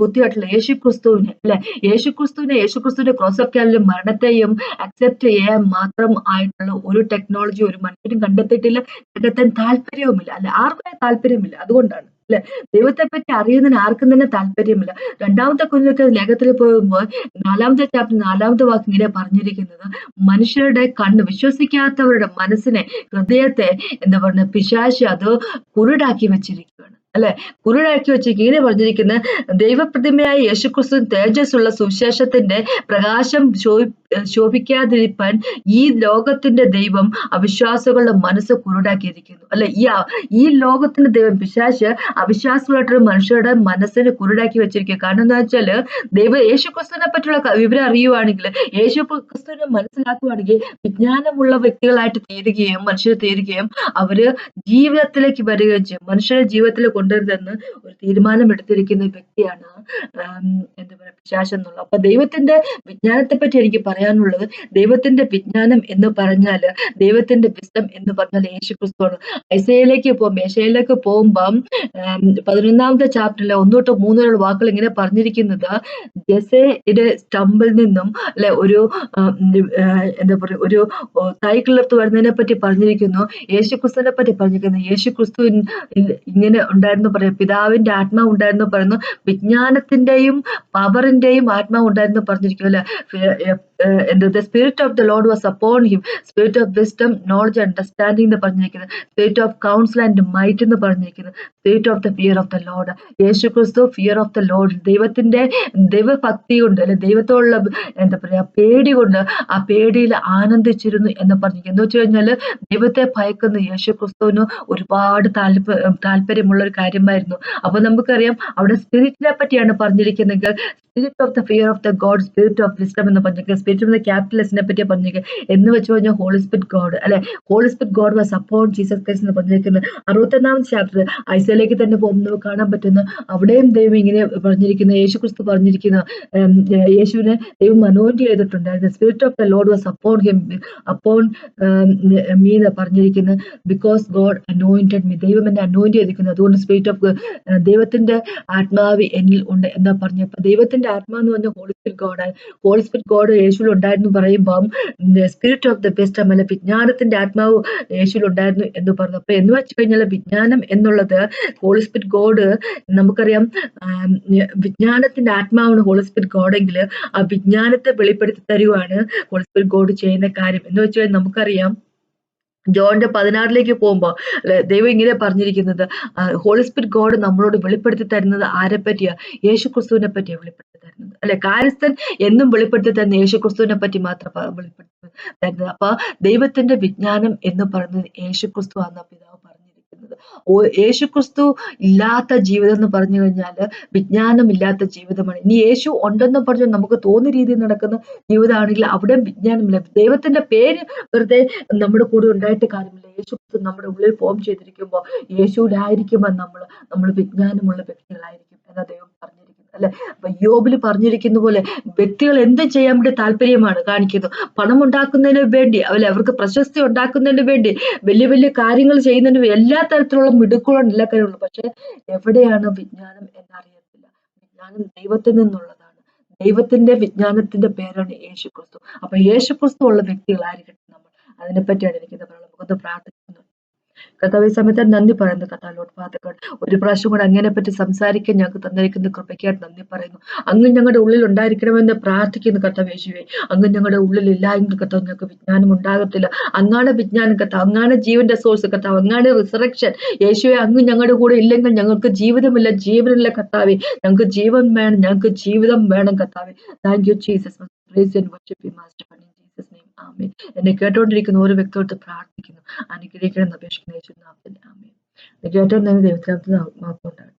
ബുദ്ധിയായിട്ടുള്ള യേശുക്രിസ്തുവിനെ, അല്ലെ? യേശുക്രിസ്തുവിന്റെ ക്രോസ് ഓഫ് കാൽവറി മരണത്തെയും അക്സെപ്റ്റ് ചെയ്യാൻ മാത്രം ആയിട്ടുള്ള ഒരു ടെക്നോളജി ഒരു മനുഷ്യരും കണ്ടെത്തിയിട്ടില്ല, കണ്ടെത്താൻ താല്പര്യവുമില്ല, അല്ലെ? ആർക്കും താല്പര്യമില്ല. അതുകൊണ്ടാണ്, അല്ലെ? ദൈവത്തെ പറ്റി അറിയുന്നതിന് ആർക്കും തന്നെ താല്പര്യമില്ല. 2ാമത്തെ കൊരിന്ത്യർക്ക് ലേഖനത്തിൽ പോകുമ്പോൾ 4ാമത്തെ ചാപ്റ്റർ 4ാമത്തെ വാക്ക് ഇങ്ങനെ പറഞ്ഞിരിക്കുന്നത്, മനുഷ്യരുടെ കണ്ണ്, വിശ്വസിക്കാത്തവരുടെ മനസ്സിനെ, ഹൃദയത്തെ, എന്താ പറയുക, പിശാച് അത് കുരുടാക്കി വെച്ചിരിക്കുകയാണ്, അല്ലെ? കുരുടാക്കി വെച്ചിരിക്കുക. ഇങ്ങനെ പറഞ്ഞിരിക്കുന്ന, ദൈവപ്രതിമയായ യേശുക്രിസ്തു തേജസ്സുള്ള സുവിശേഷത്തിന്റെ പ്രകാശം ശോഭിക്കാതിരിപ്പാൻ ഈ ലോകത്തിന്റെ ദൈവം അവിശ്വാസികളുടെ മനസ്സ് കുരുടാക്കിയിരിക്കുന്നു. അല്ലെ, ഈ ലോകത്തിന്റെ ദൈവം പിശാച് അവിശ്വാസികളായിട്ടൊരു മനുഷ്യരുടെ മനസ്സിന് കുരുടാക്കി വെച്ചിരിക്കുക. കാരണം എന്താ വെച്ചാല് യേശു ക്രിസ്തുവിനെ പറ്റിയുള്ള വിവരം അറിയുവാണെങ്കിൽ, യേശു ക്രിസ്തുവിനെ മനസ്സിലാക്കുവാണെങ്കിൽ വിജ്ഞാനമുള്ള വ്യക്തികളായിട്ട് തീരുകയും മനുഷ്യർ തീരുകയും അവര് ജീവിതത്തിലേക്ക് വരികയും ചെയ്യും. മനുഷ്യരുടെ ജീവിതത്തിൽ കൊണ്ടുവരുതെന്ന് ഒരു തീരുമാനം എടുത്തിരിക്കുന്ന വ്യക്തിയാണ് എന്താ പറയുക, പിശാച് എന്നുള്ളത്. അപ്പൊ ദൈവത്തിന്റെ വിജ്ഞാനത്തെ പറ്റി എനിക്ക് പറയാനുള്ളത്, ദൈവത്തിന്റെ വിജ്ഞാനം എന്ന് പറഞ്ഞാല്, ദൈവത്തിന്റെ വിസ്ഡം എന്ന് പറഞ്ഞാൽ യേശു ക്രിസ്തുവാണ്. ഏശയിലേക്ക് പോകുമ്പം 11ാമത്തെ ചാപ്റ്ററിലെ 1 തൊട്ട് 3 വരെയുള്ള വാക്കുകൾ ഇങ്ങനെ പറഞ്ഞിരിക്കുന്നത്, ജെസയുടെ സ്റ്റമ്പിൽ നിന്നും അല്ലെ ഒരു എന്താ പറയുക, ഒരു തൈ കിളിർത്ത് വരുന്നതിനെ പറ്റി പറഞ്ഞിരിക്കുന്നു. യേശു ക്രിസ്തുവിനെ പറ്റി പറഞ്ഞിരിക്കുന്നു. യേശു ക്രിസ്തു ഇങ്ങനെ ഉണ്ടായിരുന്നു പറയാം, പിതാവിന്റെ ആത്മാവ് ഉണ്ടായിരുന്നു പറയുന്നു, വിജ്ഞാനത്തിന്റെയും പവറിന്റെയും ആത്മാവ് ഉണ്ടായിരുന്നു പറഞ്ഞിരിക്കും അല്ലെ. the spirit of the Lord was upon him, spirit of wisdom, knowledge, understanding എന്ന് പറഞ്ഞിരിക്കുന്നത്, spirit of counsel and might എന്ന് പറഞ്ഞിരിക്കുന്നത്, spirit of the fear of the Lord. യേശു ക്രിസ്തു ഫിയർ ഓഫ് ദ ലോർഡ്, ദൈവഭക്തി കൊണ്ട് അല്ലെ ദൈവത്തോടുള്ള എന്താ പറയാ പേടി കൊണ്ട് ആ പേടിയിൽ ആനന്ദിച്ചിരുന്നു എന്ന് പറഞ്ഞിരിക്കുന്നു. എന്ന് വെച്ച് കഴിഞ്ഞാല് ദൈവത്തെ ഭയക്കുന്ന യേശു ക്രിസ്തുവിന് ഒരുപാട് താല്പര്യമുള്ള ഒരു കാര്യമായിരുന്നു. അപ്പൊ നമുക്കറിയാം അവിടെ സ്പിരിറ്റിനെ പറ്റിയാണ് പറഞ്ഞിരിക്കുന്നെങ്കിൽ, spirit of the fear of the God, spirit of wisdom എന്ന് പറഞ്ഞിരിക്കുന്നത്, സ്പിരിറ്റ് ഓഫ് ദ ക്യാപിറ്റലിസ്റ്റിനെ പറ്റി പറഞ്ഞിരിക്കുന്നത്. എന്ന് വെച്ച് കഴിഞ്ഞാൽ ഹോളി സ്പിരിറ്റ് ഗോഡ് അല്ലെ, holy spirit God was upon Jesus Christ എന്ന് പറഞ്ഞിരിക്കുന്നത്. 61ാമത്തെ ചാപ്റ്റർ ഐസയിലേക്ക് തന്നെ പോകുമ്പോൾ നമുക്ക് കാണാൻ പറ്റുന്ന, അവിടെയും ദൈവം ഇങ്ങനെ പറഞ്ഞിരിക്കുന്ന, യേശു ക്രിസ്തു പറഞ്ഞിരിക്കുന്ന, യേശുവിനെ ദൈവം അനോയിന്റ് ചെയ്തിട്ടുണ്ടായിരുന്നു. Spirit of the Lord was upon him, upon me എന്ന് പറഞ്ഞിരിക്കുന്നത്. ബിക്കോസ് ഗോഡ് അനോയിന്റഡ് മീ, ദൈവം എന്നെ അനോയിന്റ് ചെയ്തിരിക്കുന്നത്, അതുകൊണ്ട് സ്പിരിറ്റ് ഓഫ് ദൈവത്തിന്റെ ആത്മാവ് എന്നിൽ ഉണ്ട് എന്നാ പറഞ്ഞപ്പോ, ദൈവത്തിന്റെ ആത്മാവ് എന്ന് പറഞ്ഞാൽ ഹോളി സ്പിരിറ്റ് ഗോഡാണ്. ഹോളി സ്പിരിറ്റ് ഗോഡ് യേശുവിൽ ഉണ്ടായിരുന്നു പറയുമ്പം, സ്പിരിറ്റ് ഓഫ് ദ വിസ്ഡം അല്ലെ വിജ്ഞാനത്തിന്റെ ആത്മാവ് യേശുവിൽ ഉണ്ടായിരുന്നു എന്ന് പറഞ്ഞു. അപ്പൊ എന്ന് വെച്ച് കഴിഞ്ഞാൽ വിജ്ഞാനം എന്നുള്ളത് ഹോളി സ്പിരിറ്റ് ഗോഡ്, നമുക്കറിയാം വിജ്ഞാനത്തിന്റെ ആത്മാവാണ് ഹോളി സ്പിരിറ്റ് ഗോഡെങ്കിൽ ആ വിജ്ഞാനത്തെ വെളിപ്പെടുത്തി തരുവാണ് ഹോളി സ്പിരിറ്റ് ഗോഡ് ചെയ്യുന്ന കാര്യം. എന്ന് വെച്ച് കഴിഞ്ഞാൽ നമുക്കറിയാം ജോണിന്റെ 16ലേക്ക് പോകുമ്പോ ദൈവം ഇങ്ങനെ പറഞ്ഞിരിക്കുന്നത്, ഹോളി സ്പിരിറ്റ് ഗോഡ് നമ്മളോട് വെളിപ്പെടുത്തി തരുന്നത് ആരെ പറ്റിയാ? യേശു ക്രിസ്തുവിനെ പറ്റിയാണ് വെളിപ്പെടുത്തി തരുന്നത് അല്ലെ. കാര്യസ്ഥൻ എന്നും വെളിപ്പെടുത്തി തരുന്ന യേശു ക്രിസ്തുവിനെ പറ്റി മാത്രം വെളിപ്പെടുത്തി തരുന്നത്. അപ്പൊ ദൈവത്തിന്റെ വിജ്ഞാനം എന്ന് പറയുന്നത് യേശു ക്രിസ്തു ആണെന്ന പിതാവ് പറഞ്ഞിരിക്കുന്നത്. യേശു ക്രിസ്തു ഇല്ലാത്ത ജീവിതം എന്ന് പറഞ്ഞു കഴിഞ്ഞാല് വിജ്ഞാനം ഇല്ലാത്ത ജീവിതമാണ്. ഇനി യേശു ഉണ്ടെന്ന് പറഞ്ഞു നമുക്ക് തോന്നിയ രീതിയിൽ നടക്കുന്ന ജീവിതമാണെങ്കിൽ അവിടെ വിജ്ഞാനമില്ല. ദൈവത്തിന്റെ പേര് വെറുതെ നമ്മുടെ കൂടെ ഉണ്ടായിട്ട് കാര്യമില്ല. യേശു ക്രിസ്തു നമ്മുടെ ഉള്ളിൽ ഫോം ചെയ്തിരിക്കുമ്പോൾ യേശുവിലായിരിക്കുമ്പോൾ നമ്മൾ വിജ്ഞാനമുള്ള വ്യക്തികളായിരിക്കും എന്നാ ദൈവം പറഞ്ഞിരിക്കുന്നത് അല്ലെ. അപ്പൊ യോബിൽ പറഞ്ഞിരിക്കുന്ന പോലെ വ്യക്തികൾ എന്ത് ചെയ്യാൻ വേണ്ടി താല്പര്യമാണ് കാണിക്കുന്നത്? പണം ഉണ്ടാക്കുന്നതിന് വേണ്ടി അല്ലെ, അവർക്ക് പ്രശസ്തി ഉണ്ടാക്കുന്നതിന് വേണ്ടി, വലിയ വലിയ കാര്യങ്ങൾ ചെയ്യുന്നതിന് എല്ലാ തരത്തിലുള്ള മിടുക്കുകളും എല്ലാ കാര്യങ്ങളും. പക്ഷെ എവിടെയാണ് വിജ്ഞാനം എന്നറിയത്തില്ല. വിജ്ഞാനം ദൈവത്തിൽ നിന്നുള്ളതാണ്. ദൈവത്തിന്റെ വിജ്ഞാനത്തിന്റെ പേരാണ് യേശു ക്രിസ്തു. അപ്പൊ യേശു ക്രിസ്തു ഉള്ള വ്യക്തികളായിരിക്കട്ടെ നമ്മൾ. അതിനെപ്പറ്റിയാണ് എനിക്കിത് പറയുന്നത്. നമുക്കൊന്ന് പ്രാർത്ഥിക്കുന്നു. കർത്താവ് ഈ സമയത്ത് നന്ദി പറയുന്നു. കർത്താവ് ലോർഡ് ഫാദർ ഗോഡ്, ഒരു പ്രാവശ്യം കൂടെ അങ്ങനെ പറ്റി സംസാരിക്കാൻ ഞങ്ങൾക്ക് തന്നിരിക്കുന്ന കൃപയ്ക്കായിട്ട് നന്ദി പറയുന്നു. അങ്ങ് ഞങ്ങളുടെ ഉള്ളിൽ ഉണ്ടായിരിക്കണമെന്ന് പ്രാർത്ഥിക്കുന്നു കർത്താവ് യേശുവേ. അങ്ങ് ഞങ്ങളുടെ ഉള്ളിൽ ഇല്ല എങ്കിൽ കർത്താവ് ഞങ്ങൾക്ക് വിജ്ഞാനം ഉണ്ടാകത്തില്ല. അങ്ങാണ് വിജ്ഞാനം കർത്താവ്, അങ്ങാണ് ജീവന്റെ സോഴ്സ് കർത്താവ്, അങ്ങാണ് റിസറക്ഷൻ യേശുവെ. അങ്ങ് ഞങ്ങളുടെ കൂടെ ഇല്ലെങ്കിൽ ഞങ്ങൾക്ക് ജീവിതമില്ല, ജീവനില്ല കർത്താവെ. ഞങ്ങൾക്ക് ജീവൻ വേണം, ഞങ്ങൾക്ക് ജീവിതം വേണം കർത്താവെ. Thank you Jesus. Praise and worship you master in Jesus name. ആമേൻ. എന്നെ കേട്ടോണ്ടിരിക്കുന്ന ഓരോ വ്യക്തിയോട് പ്രാർത്ഥിക്കുന്നു, അനുഗ്രഹിക്കണം എന്ന് അപേക്ഷിക്കുന്ന യേശുവിന്റെ നാമത്തിൽ ആമേൻ. കേട്ടോ ദൈവത്തിനകത്ത് മാപ്പുണ്ടാകട്ടെ.